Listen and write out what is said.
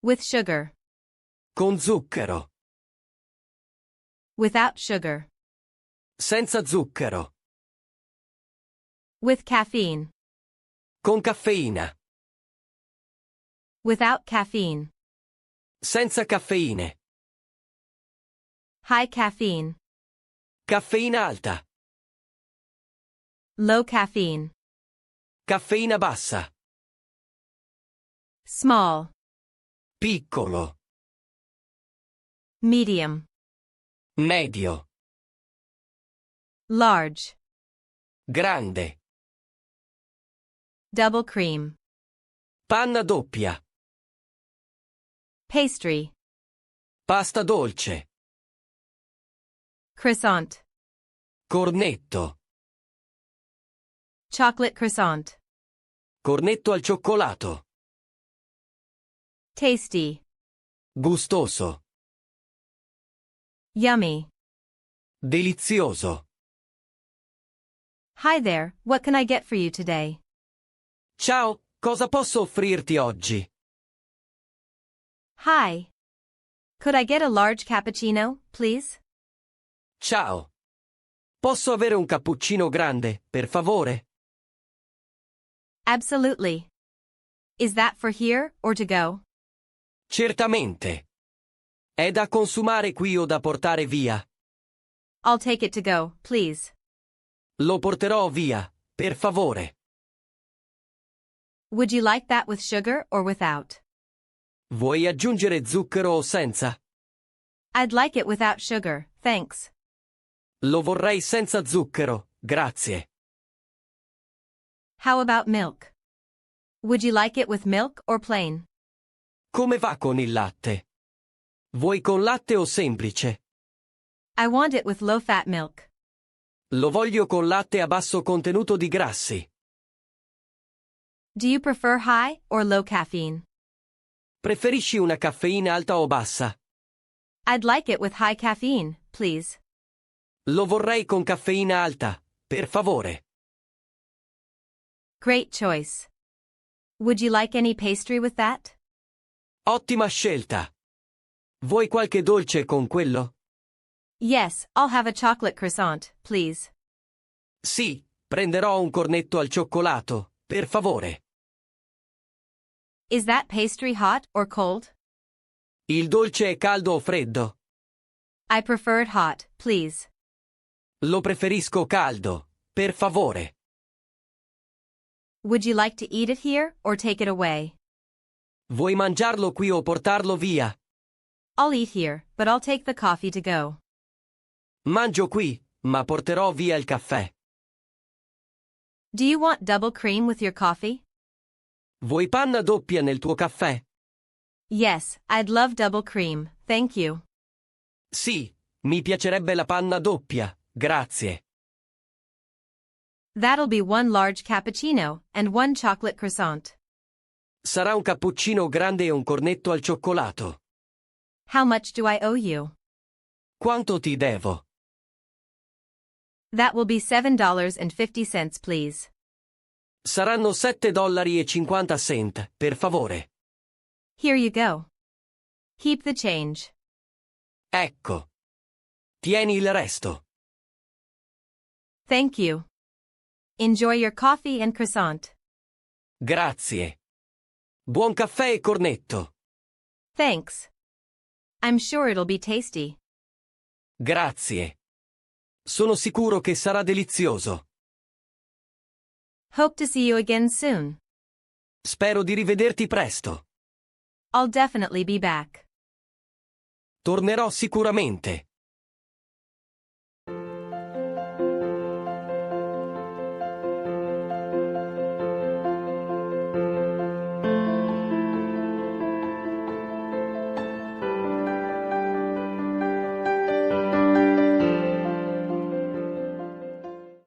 With sugar. Con zucchero. Without sugar. Senza zucchero. With caffeine. Con caffeina. Without caffeine. Senza caffeine. High caffeine. Caffeina alta. Low caffeine. Caffeina bassa. Small. Piccolo. Medium. Medio. Large. Grande. Double cream. Panna doppia. Pastry. Pasta dolce. Croissant. Cornetto. Chocolate croissant. Cornetto al cioccolato. Tasty. Gustoso. Yummy. Delizioso. Hi there, what can I get for you today? Ciao, cosa posso offrirti oggi? Hi. Could I get a large cappuccino, please? Ciao. Posso avere un cappuccino grande, per favore? Absolutely. Is that for here or to go? Certamente. È da consumare qui o da portare via? I'll take it to go, please. Lo porterò via, per favore. Would you like that with sugar or without? Vuoi aggiungere zucchero o senza? I'd like it without sugar, thanks. Lo vorrei senza zucchero, grazie. How about milk? Would you like it with milk or plain? Come va con il latte? Vuoi con latte o semplice? I want it with low-fat milk. Lo voglio con latte a basso contenuto di grassi. Do you prefer high or low caffeine? Preferisci una caffeina alta o bassa? I'd like it with high caffeine, please. Lo vorrei con caffeina alta, per favore. Great choice. Would you like any pastry with that? Ottima scelta. Vuoi qualche dolce con quello? Yes, I'll have a chocolate croissant, please. Sì, prenderò un cornetto al cioccolato, per favore. Is that pastry hot or cold? Il dolce è caldo o freddo? I prefer it hot, please. Lo preferisco caldo, per favore. Would you like to eat it here or take it away? Vuoi mangiarlo qui o portarlo via? I'll eat here, but I'll take the coffee to go. Mangio qui, ma porterò via il caffè. Do you want double cream with your coffee? Vuoi panna doppia nel tuo caffè? Yes, I'd love double cream, thank you. Sì, mi piacerebbe la panna doppia, grazie. That'll be one large cappuccino and one chocolate croissant. Sarà un cappuccino grande e un cornetto al cioccolato. How much do I owe you? Quanto ti devo? That will be $7.50, please. Saranno $7,50, per favore. Here you go. Keep the change. Ecco. Tieni il resto. Thank you. Enjoy your coffee and croissant. Grazie. Buon caffè e cornetto. Thanks. I'm sure it'll be tasty. Grazie. Sono sicuro che sarà delizioso. Hope to see you again soon. Spero di rivederti presto. I'll definitely be back. Tornerò sicuramente.